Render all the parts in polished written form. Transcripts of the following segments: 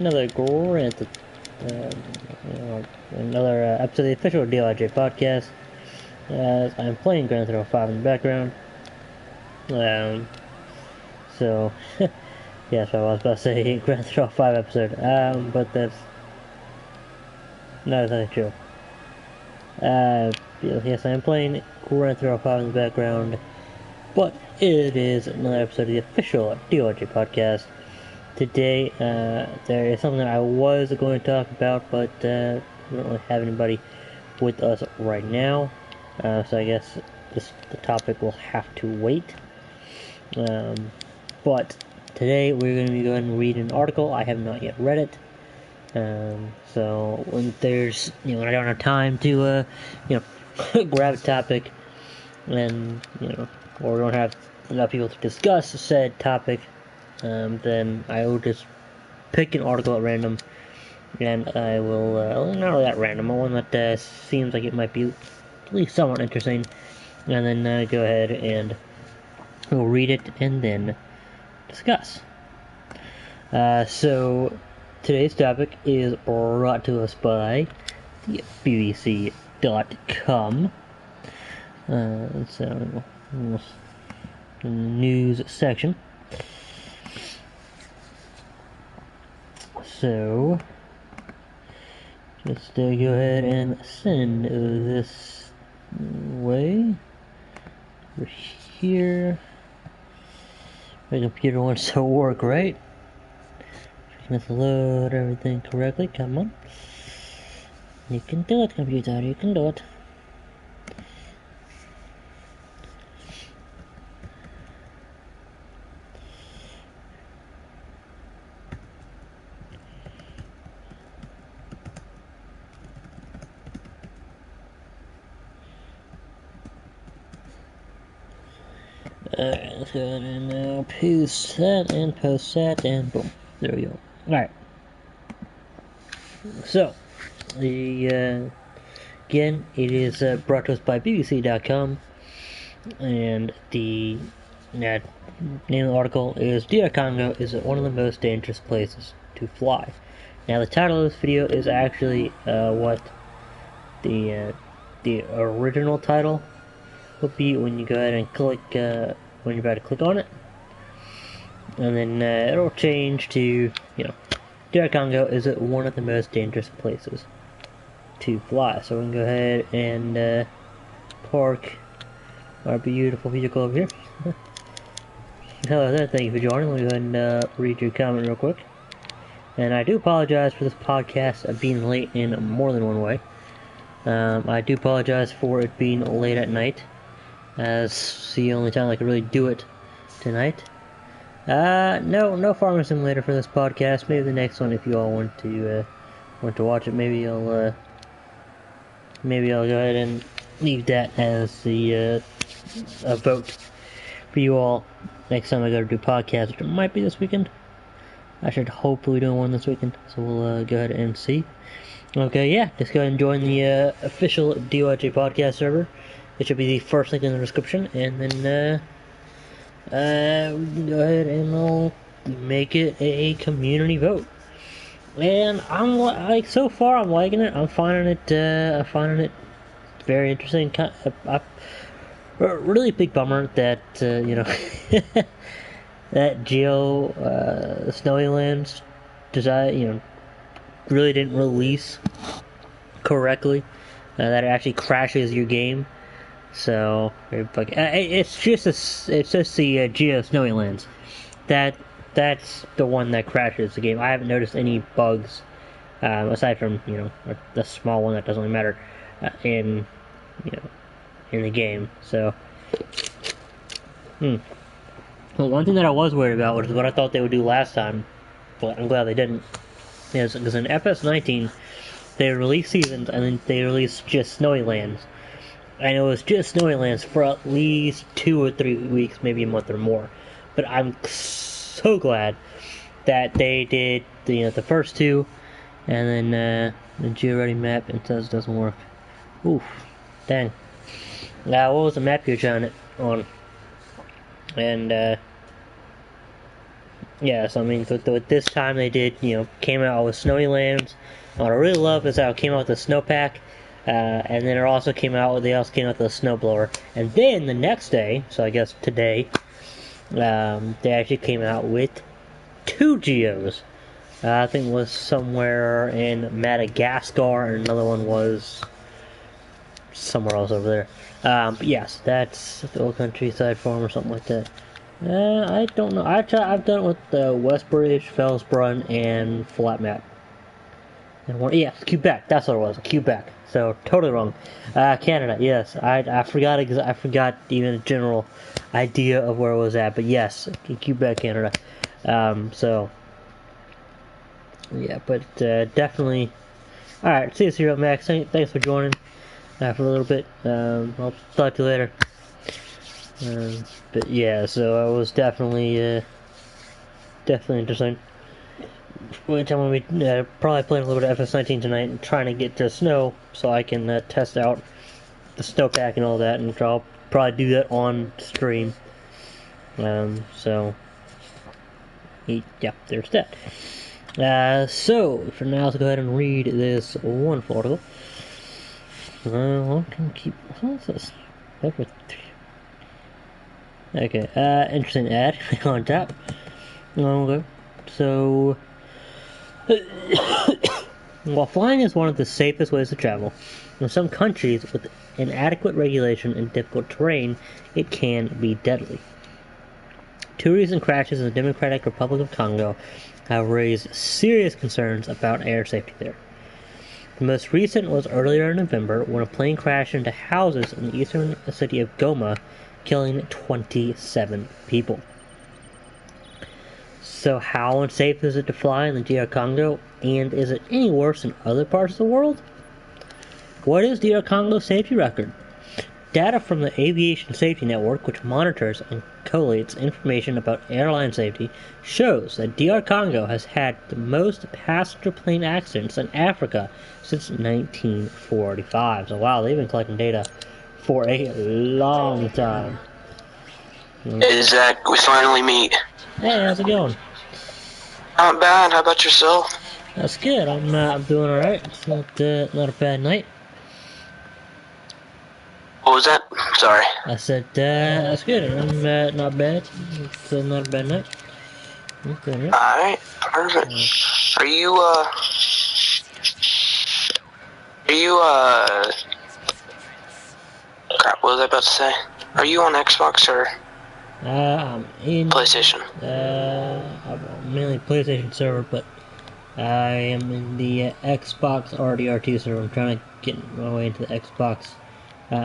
Another great, another episode of the official DOIJ Podcast. As I'm playing Grand Theft Auto 5 in the background. So, yeah, so I was about to say Grand Theft Auto 5 episode, but that's not exactly true. Yes, I'm playing Grand Theft Auto 5 in the background, but it is another episode of the official DOIJ Podcast. Today, there is something that I was going to talk about, but we don't really have anybody with us right now, so I guess the topic will have to wait. But today we're going to be going to read an article. I have not yet read it, so when there's, when I don't have time to, grab a topic, and, or we don't have enough people to discuss said topic, then I will just pick an article at random, and I will, not really at random, one that seems like it might be at least somewhat interesting, and then go ahead and we'll read it and then discuss. So today's topic is brought to us by the BBC.com. So the news section. So just go ahead and send this way over here. My computer wants to work right. Let's load everything correctly. Come on. You can do it, computer. You can do it. Alright, let's go ahead and now post that, and boom. There we go. Alright. So, again, it is brought to us by BBC.com, and the name of the article is DR Congo is one of the most dangerous places to fly. Now, the title of this video is actually what the original title would be when you go ahead and click, when you're about to click on it. And then it'll change to, DR Congo is one of the most dangerous places to fly. So we can go ahead and park our beautiful vehicle over here. Hello there, thank you for joining. Let me go ahead and read your comment real quick. And I do apologize for this podcast being late in more than one way. I do apologize for it being late at night, as it's the only time I could really do it tonight. No Farming Simulator for this podcast. Maybe the next one, if you all want to watch it. Maybe I'll go ahead and leave that as the a vote for you all next time I go to do podcast, which might be this weekend. I should hopefully do one this weekend, so we'll go ahead and see. Okay, yeah, just go ahead and join the official DOIJ Podcast server. It should be the first link in the description, and then go ahead and I'll make it a community vote. And I'm so far I'm liking it. I'm finding it very interesting. A really big bummer that that Geo Snowy Lands design really didn't release correctly. That it actually crashes your game. So it's just the Geo Snowy Lands that's the one that crashes the game. I haven't noticed any bugs aside from the small one that doesn't really matter in the game. So well, one thing that I was worried about, which is what I thought they would do last time, but I'm glad they didn't, is because in FS19 they released seasons and then they released just Snowy Lands. And it was just Snowy Lands for at least 2 or 3 weeks, maybe a month or more. But I'm so glad that they did the first two, and then the Geo-Ready map, it says it doesn't work. Oof, dang. Now, what was the map you're trying it on? And Yes, I mean, with this time they did, came out with Snowy Lands. What I really love is how it came out with the snowpack, and then they also came out with the snowblower. And then the next day, so I guess today, they actually came out with 2 Geos. I think it was somewhere in Madagascar, and another one was somewhere else over there. But yes, that's the old countryside farm or something like that. I don't know. I've done it with Westbridge, Fellsbrunn, and Flat Map. And Quebec. That's what it was. Quebec. So totally wrong. Canada. Yes, I forgot. I forgot even a general idea of where it was at. But yes, Quebec, Canada. So yeah, but definitely. All right. See you here, Max. Thanks for joining for a little bit. I'll talk to you later. But yeah, so I was definitely interesting. Which I'm going to be probably playing a little bit of FS19 tonight and trying to get to snow so I can test out the snowpack and all that, and I'll probably do that on stream. So yeah, there's that. So for now, let's go ahead and read this wonderful article. What's this? Okay, interesting ad on top. Okay, so while flying is one of the safest ways to travel, in some countries with inadequate regulation and difficult terrain, it can be deadly. 2 recent crashes in the Democratic Republic of Congo have raised serious concerns about air safety there. The most recent was earlier in November when a plane crashed into houses in the eastern city of Goma, killing 27 people. So how unsafe is it to fly in the DR Congo, and is it any worse in other parts of the world? What is DR Congo's safety record? Data from the Aviation Safety Network, which monitors and collates information about airline safety, shows that DR Congo has had the most passenger plane accidents in Africa since 1945. So wow, they've been collecting data for a long time. Hey Zach, we finally meet. Hey, how's it going? Not bad. How about yourself? That's good. I'm doing all right. It's not a bad night. What was that? Sorry. I said that's good. I'm not bad. It's not a bad night. Okay, yeah. All right, perfect. Are you crap, what was I about to say? Are you on Xbox or I'm in PlayStation? I'm mainly PlayStation server, but I am in the Xbox RDR2 server. I'm trying to get my way into the Xbox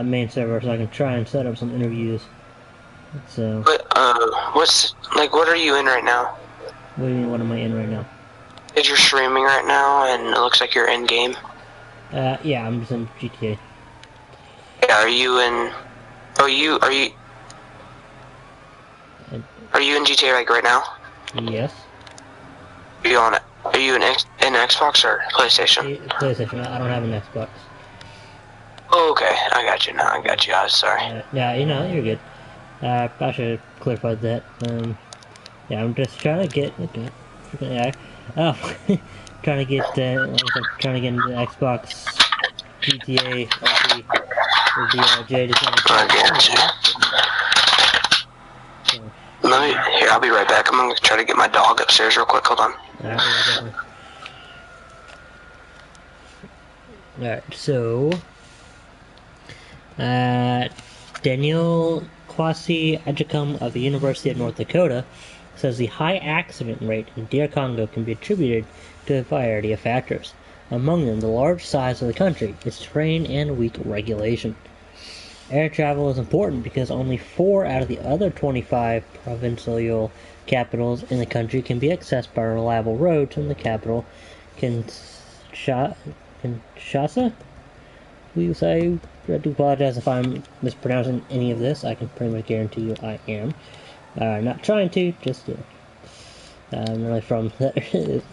main server so I can try and set up some interviews. So. But what are you in right now? What do you mean? What am I in right now? Is you're streaming right now, and it looks like you're in game. Yeah, I'm just in GTA. Yeah, are you in GTA like right now? Yes. Are you in Xbox or PlayStation? PlayStation. I don't have an Xbox. Oh, okay. I got you now. I got you. I was sorry. Yeah, you're good. I should have clarified that. Yeah, I'm just trying to get. Okay. Trying to get into the Xbox GTA with the Jade. I got you. I'll be right back. I'm gonna try to get my dog upstairs real quick. Hold on. Alright, so Daniel Kwasi Adjecum of the University of North Dakota says the high accident rate in DR Congo can be attributed to a variety of factors. Among them, the large size of the country, its terrain, and weak regulation. Air travel is important because only 4 out of the other 25 provincial capitals in the country can be accessed by reliable roads in the capital, Kinshasa. Please, I do apologize if I'm mispronouncing any of this. I can pretty much guarantee you I am. Not trying to, just I'm really from that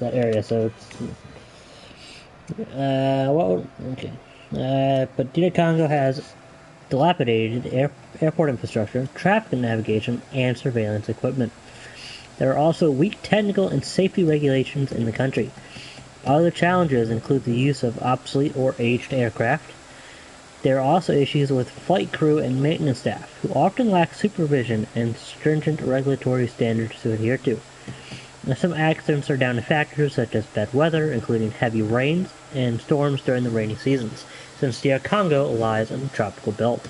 area, so it's but DR Congo has dilapidated airport infrastructure, traffic navigation, and surveillance equipment. There are also weak technical and safety regulations in the country. Other challenges include the use of obsolete or aged aircraft. There are also issues with flight crew and maintenance staff, who often lack supervision and stringent regulatory standards to adhere to. Now, some accidents are down to factors such as bad weather, including heavy rains and storms during the rainy seasons, since DR Congo lies in the tropical belt.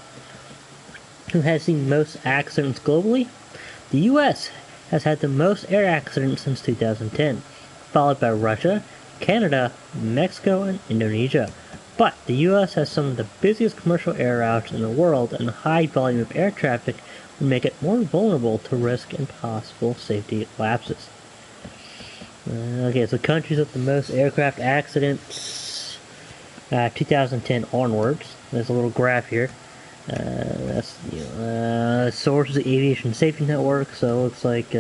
Who has seen most accidents globally? The U.S. has had the most air accidents since 2010, followed by Russia, Canada, Mexico, and Indonesia. But the U.S. has some of the busiest commercial air routes in the world, and the high volume of air traffic would make it more vulnerable to risk and possible safety lapses. Okay, so countries with the most aircraft accidents, 2010 onwards. There's a little graph here. That's sources of Aviation Safety Network. So it looks like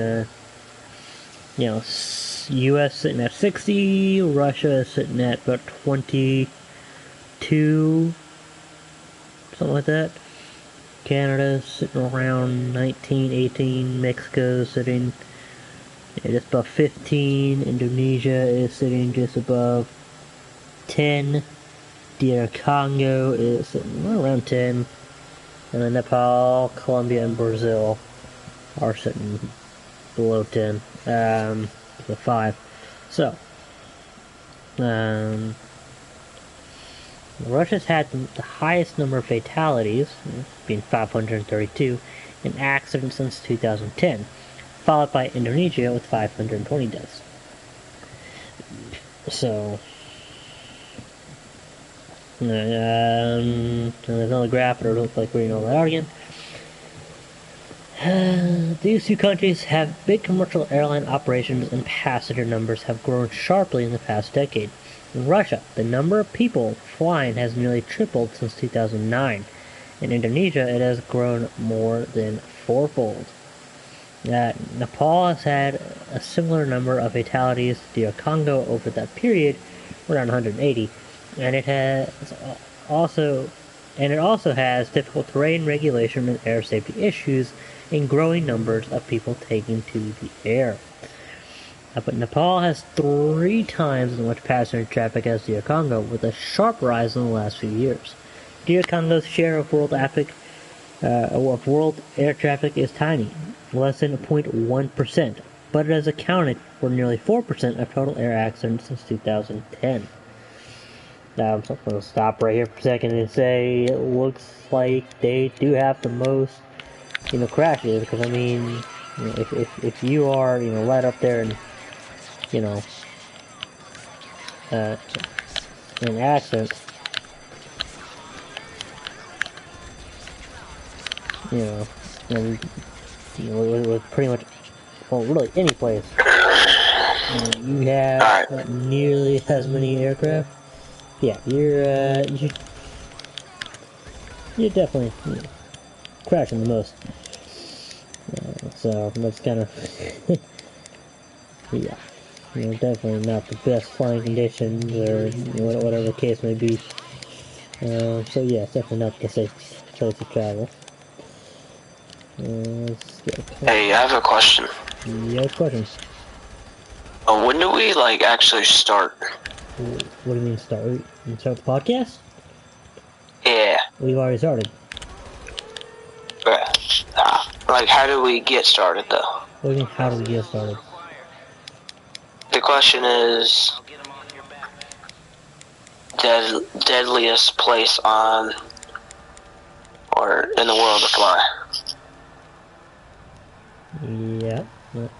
U.S. sitting at 60, Russia is sitting at about 22, something like that. Canada sitting around 19, 18. Mexico sitting just above 15. Indonesia is sitting just above 10. DR Congo is sitting around 10. And then Nepal, Colombia, and Brazil are sitting below 10. The 5. So, Russia's had the highest number of fatalities, being 532, in accidents since 2010, followed by Indonesia with 520 deaths. So, there's another graph, but I don't like reading all that out again. These two countries have big commercial airline operations, and passenger numbers have grown sharply in the past decade. In Russia, the number of people flying has nearly tripled since 2009. In Indonesia, it has grown more than fourfold. Nepal has had a similar number of fatalities to DR Congo over that period, around 180, and it also has difficult terrain regulation and air safety issues in growing numbers of people taking to the air. But Nepal has 3 times as much passenger traffic as DR Congo, with a sharp rise in the last few years. DR Congo's share of world air traffic is tiny, less than 0.1%, but it has accounted for nearly 4% of total air accidents since 2010. Now, I'm going to stop right here for a second and say it looks like they do have the most, crashes, because I mean, if you are, right up there and, in accidents, with pretty much, well, really any place, you have nearly as many aircraft. Yeah, you're definitely crashing the most. So that's kind of yeah, definitely not the best flying conditions or whatever the case may be. So yeah, it's definitely not the safest place to travel. Hey, I have a question. Yeah, questions. When do we actually start? What do you mean start? You start the podcast? Yeah. We've already started. How do we get started, though? What do you mean, how do we get started? The question is, deadliest place on or in the world to fly? Yeah, let's...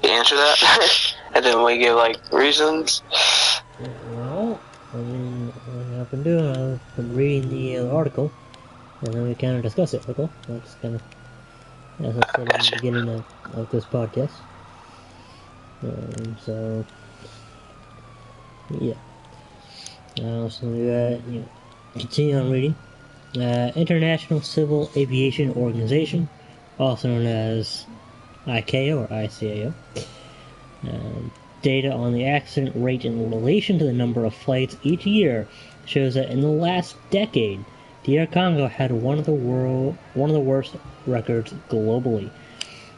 You answer that? And then we give, reasons? Well, I mean, what I've been doing, I've been reading the article, and then we kind of discuss it, okay? That's kind of, as I said at the beginning of this podcast. So, yeah. So we continue on reading. International Civil Aviation Organization, also known as ICAO or ICAO. Data on the accident rate in relation to the number of flights each year shows that in the last decade, DR Congo had one of the worst records globally.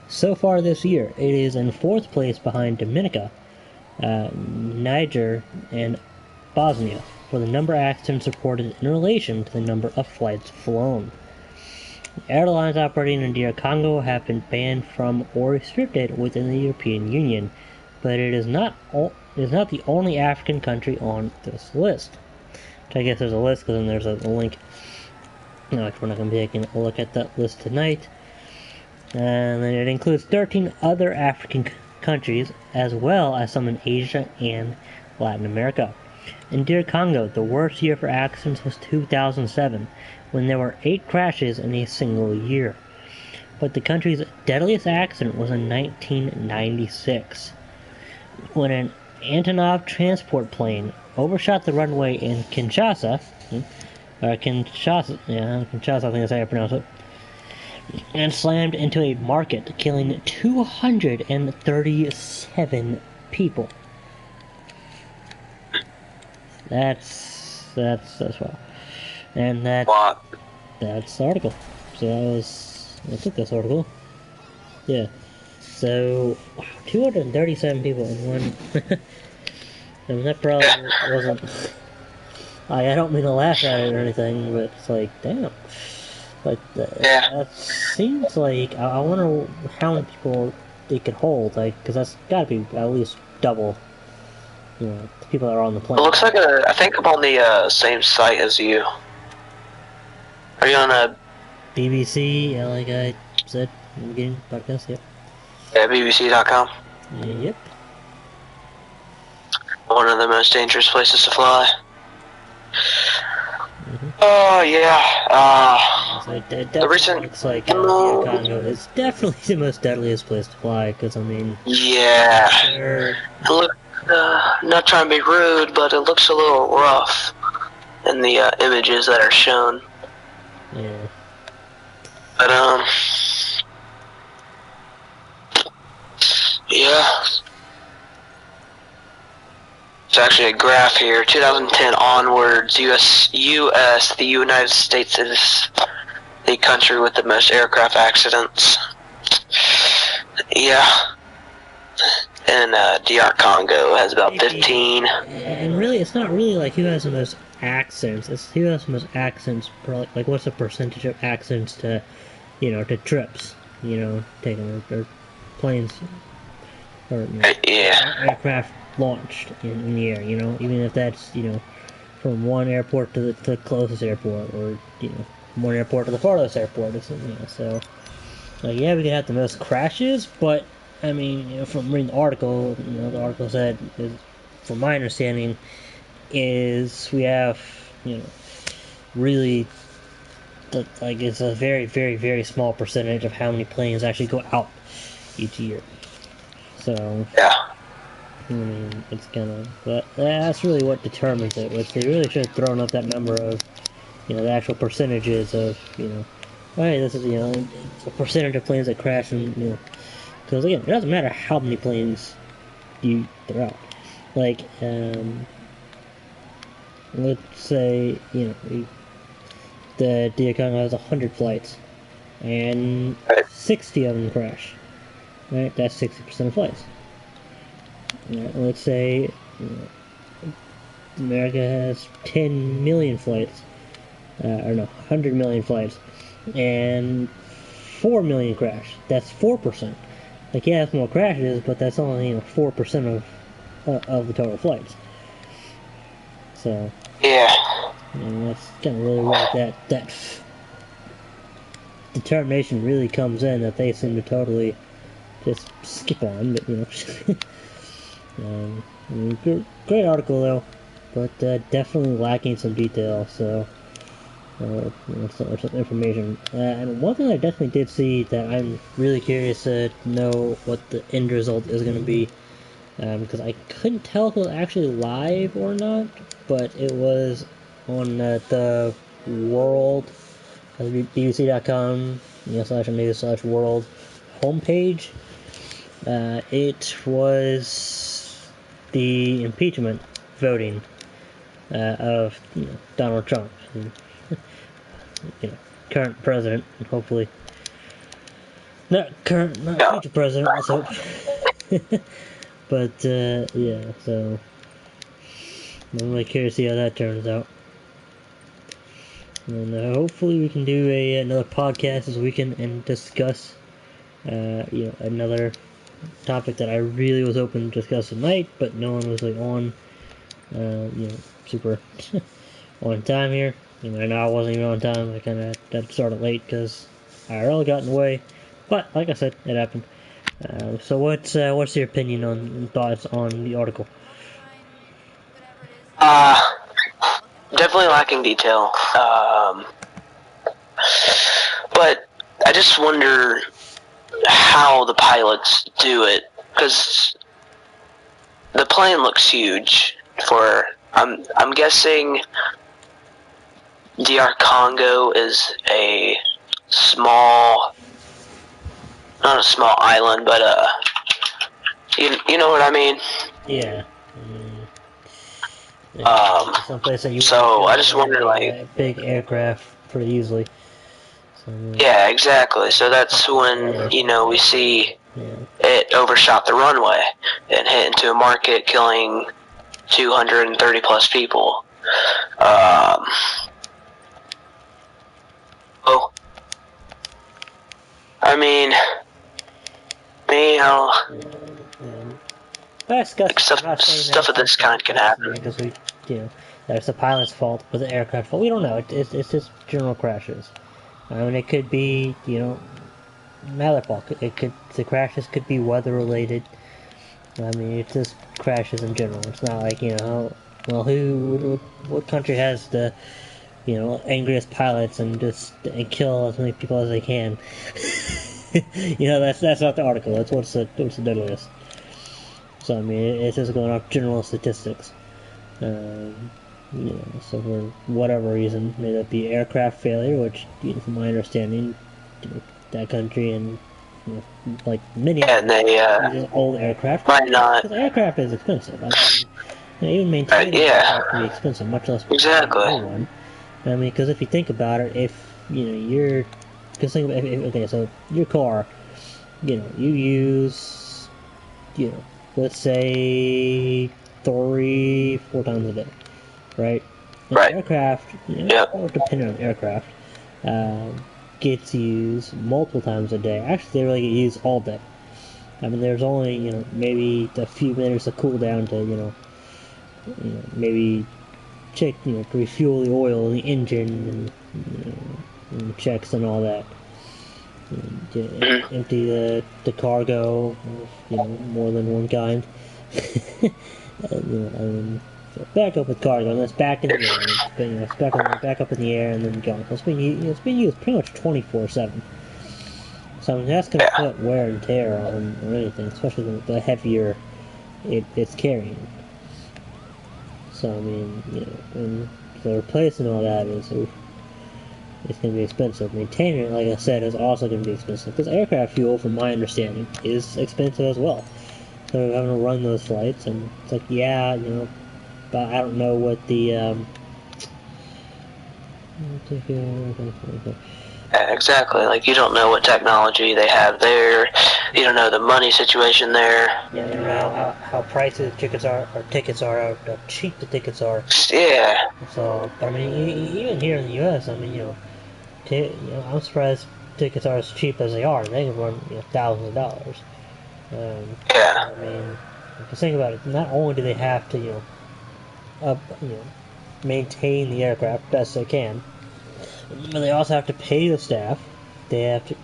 So far this year, it is in 4th place behind Dominica, Niger, and Bosnia for the number of accidents reported in relation to the number of flights flown. Airlines operating in DR Congo have been banned from or restricted within the European Union, but it is not the only African country on this list. Which I guess there's a list because then there's a link. No, we're not going to be taking a look at that list tonight. And then it includes 13 other African countries, as well as some in Asia and Latin America. In DR Congo, the worst year for accidents was 2007, when there were 8 crashes in a single year. But the country's deadliest accident was in 1996, when an Antonov transport plane overshot the runway in Kinshasa, I think that's how I pronounce it, and slammed into a market, killing 237 people. That's well. And that's the article. So I took this article. Yeah. So, 237 people in one. I mean, that probably wasn't. I don't mean to laugh at it or anything, but it's like, damn. Like, that seems like. I wonder how many people it could hold, like, because that's gotta be at least double, the people that are on the plane. It looks like I think I'm on the same site as you. Are you on a BBC? Yeah, like I said in the beginning of the podcast, yep. Yeah, BBC.com. Yep. One of the most dangerous places to fly. Mm-hmm. Oh, yeah. The recent looks like DR Congo is definitely the most deadliest place to fly, because, I mean... Yeah. It look, not trying to be rude, but it looks a little rough in the images that are shown. Yeah. But, yeah. It's actually a graph here. 2010 onwards, the United States is the country with the most aircraft accidents. Yeah. And DR Congo has about 15. And really, it's not really like who has the most accidents. It's who has the most accidents. Like, what's the percentage of accidents to, to trips? Taking or planes or aircraft launched in the air. Even if that's from one airport to the closest airport, or from one airport to the farthest airport. So we could have the most crashes, but I mean, from reading the article, the article said, from my understanding, is we have, really, it's a very, very, very small percentage of how many planes actually go out each year. So, yeah. I mean, it's but that's really what determines it, which they really should have thrown up that number of, the actual percentages of, hey, this is, a percentage of planes that crash and, because again, it doesn't matter how many planes you throw out. Like, let's say, the DR Congo has 100 flights, and 60 of them crash. Right? That's 60% of flights. Let's say America has 10 million flights, 100 million flights, and 4 million crash. That's 4%. Like, yeah, that's more crashes, but that's only 4% of the total flights. So yeah, that's kind of really where that determination really comes in, that they seem to totally just skip on. But great article though, but definitely lacking some detail. So. Some information. And one thing I definitely did see that I'm really curious to know what the end result is going to be, because I couldn't tell if it was actually live or not, but it was on the World, BBC.com, /news/world homepage. It was the impeachment voting of Donald Trump. Current president, and hopefully Not current, not No. future president, let's hope. But, yeah, so I'm really curious to see how that turns out. And hopefully we can do another podcast this weekend and discuss, another topic that I really was hoping to discuss tonight, but no one was like on, super on time here. I know I wasn't even on time. I kind of had started late because IRL got in the way. But like I said, it happened. So what's your opinion and thoughts on the article? Definitely lacking detail. But I just wonder how the pilots do it, because the plane looks huge. I'm guessing DR Congo is a small, not a small island, but you know what I mean? Yeah. Someplace that you so I just wonder, a big aircraft pretty easily. So, yeah, exactly. So that's when we see it overshot the runway and hit into a market, killing 230 plus people. Oh, I mean, stuff of this kind can happen. Because that's the pilot's fault or the aircraft fault. We don't know. It's just general crashes. I mean, it could be another fault. The crashes could be weather related. I mean, it's just crashes in general. It's not like what country has the angriest pilots and kill as many people as they can. That's not the article. That's what's the deadliest. So I mean, it's just going off general statistics. So for whatever reason, may that be aircraft failure, which, from my understanding, that country and like many old aircraft. Might not. Because aircraft is expensive. I mean, even maintaining aircraft can be expensive, much less exactly. One. I mean, because if you think about it, if you're, because think about okay, so your car, you use, let's say 3-4 times a day, right? And right. Aircraft, or depending on aircraft, gets used multiple times a day. Actually, they really get used all day. I mean, there's only maybe a few minutes of cool down to maybe check to refuel the oil in the engine and checks and all that. Empty the cargo, more than one kind. So back up with cargo, and that's back in the air. It's back up in the air and then going. So it's being used pretty much 24/7. So I mean, that's going to put wear and tear on anything, especially the heavier it's carrying. So I mean, and so replacing all that it's going to be expensive. Maintaining it, like I said, is also going to be expensive because aircraft fuel, from my understanding, is expensive as well. So we're having to run those flights, and it's like, but I don't know what the exactly. Like, you don't know what technology they have there. You don't know the money situation there. Yeah, you don't know how pricey the tickets are, how cheap the tickets are. Yeah. So, but I mean, even here in the U.S., I mean, I'm surprised tickets are as cheap as they are. They can run thousands of dollars. Yeah. I mean, just think about it. Not only do they have to, maintain the aircraft best they can, but they also have to pay the staff. They have to,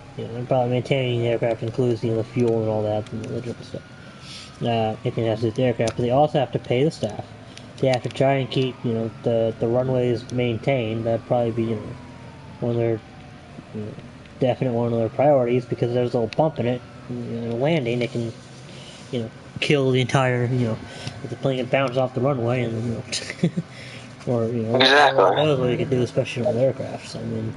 probably maintaining the aircraft includes, the fuel and all that and the different stuff. Anything that has to do with the aircraft, but they also have to pay the staff. They have to try and keep, the runways maintained. That'd probably be, one of their, one of their priorities, because there's a little bump in it. Landing, it can, kill the entire, if the plane can bounce off the runway and or exactly. what knows you can do, especially with aircrafts. I mean,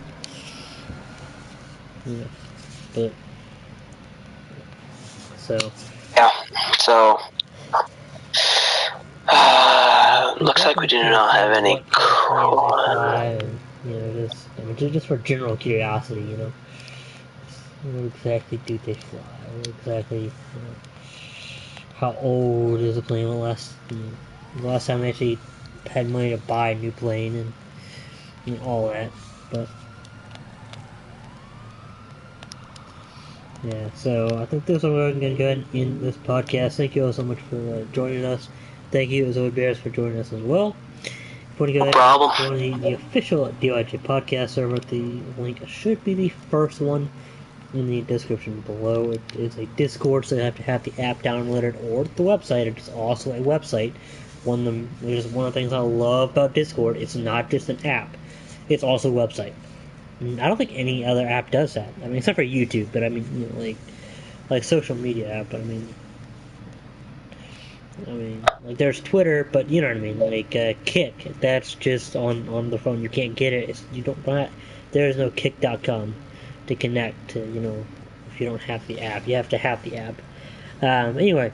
but so looks like we do not have any. Just for general curiosity, What exactly do they fly? What exactly, how old is the plane? The last time they actually had money to buy a new plane and all that. But yeah, so I think this is where I'm going to go ahead and end this podcast. Thank you all so much for joining us. Thank you, DOIJ Bears, for joining us as well. If you want to go ahead and join the official DOIJ Podcast server, the link should be the first one in the description below. It is a Discord, so you have to have the app downloaded or the website. It's also a website. One of the things I love about Discord. It's not just an app; it's also a website. And I don't think any other app does that. I mean, except for YouTube. But I mean, like social media app. But I mean, like there's Twitter, but you know what I mean. Like Kick, that's just on the phone. You can't get it. There's no Kick.com to connect to, if you don't have the app. You have to have the app. Anyway,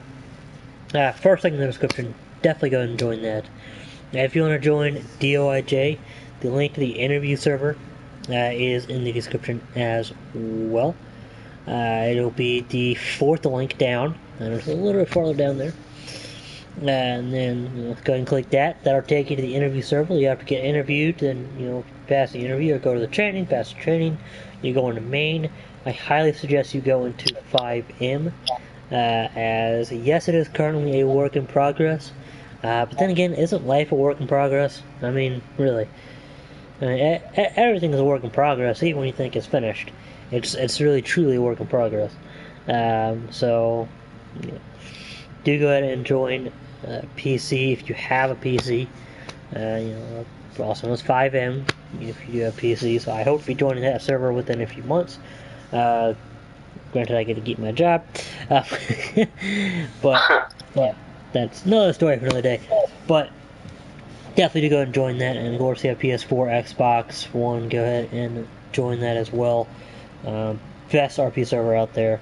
first link in the description, definitely go ahead and join that. If you want to join DOIJ, the link to the interview server is in the description as well. It'll be the fourth link down, and it's a little bit farther down there. And then go ahead and click that. That'll take you to the interview server. You have to get interviewed, then pass the interview, or go to the training, pass the training. You go into main. I highly suggest you go into 5M, as yes, it is currently a work in progress. But then again, isn't life a work in progress? I mean, really. Everything is a work in progress, even when you think it's finished. It's really, truly a work in progress. So, do go ahead and join PC if you have a PC. Also known as 5M if you have PC. So I hope to be joining that server within a few months. Granted, I get to keep my job. But yeah, that's another story for another day. But definitely do go ahead and join that. And of course, if you have PS4, Xbox One, go ahead and join that as well. Best RP server out there.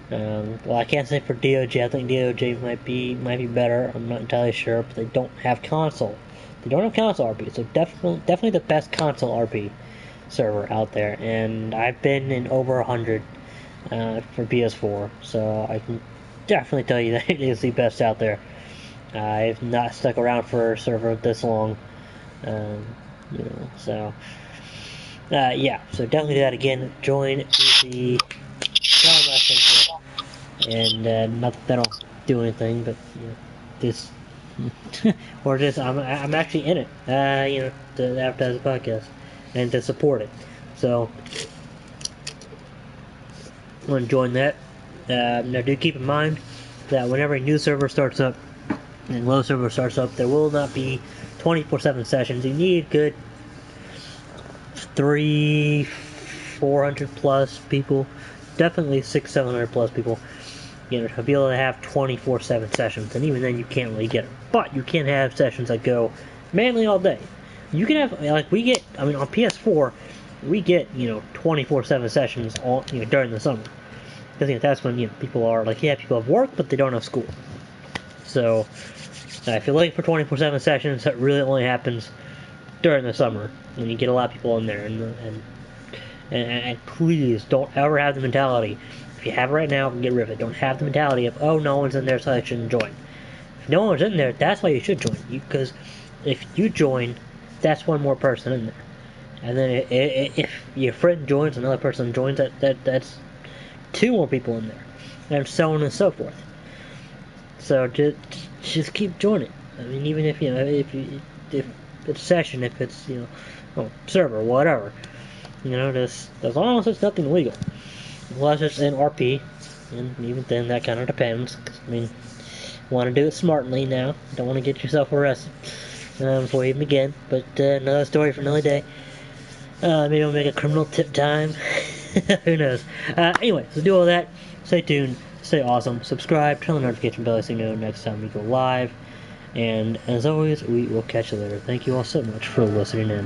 Well, I can't say for DOJ. I think DOJ might be better. I'm not entirely sure, but they don't have console. They don't have console RP, so definitely the best console RP server out there. And I've been in over 100 for PS4, so I can definitely tell you that it is the best out there. I've not stuck around for a server this long, so yeah. So definitely do that again. Join the and not that that'll do anything, but this or just I'm actually in it, to advertise the podcast and to support it. So I'm gonna join that. Now do keep in mind that whenever a new server starts up and low server starts up, there will not be 24/7 sessions. You need good 300-400 plus people, definitely 600-700 plus people, to be able to have 24/7 sessions. And even then, you can't really get it. But you can have sessions that go mainly all day. You can have, like we get, on PS4, we get 24/7 sessions all during the summer. Because that's when people are people have work, but they don't have school. So if you're looking for 24/7 sessions, that really only happens during the summer when you get a lot of people in there. And please don't ever have the mentality. If you have it right now, get rid of it. Don't have the mentality of, oh, no one's in there, so I shouldn't join. If no one's in there, that's why you should join. Because if you join, that's one more person in there. And then if your friend joins, another person joins, that's two more people in there, and so on and so forth. So just keep joining. Even if if it's session, if it's server, whatever, just as long as it's nothing illegal, unless it's in RP, and even then that kind of depends. You want to do it smartly now. Don't want to get yourself arrested before you even begin. But another story for another day. Maybe I'll make a criminal tip time. Who knows? Anyway, so do all that. Stay tuned. Stay awesome. Subscribe. Turn on the notification bell so you know next time we go live. And as always, we will catch you later. Thank you all so much for listening in.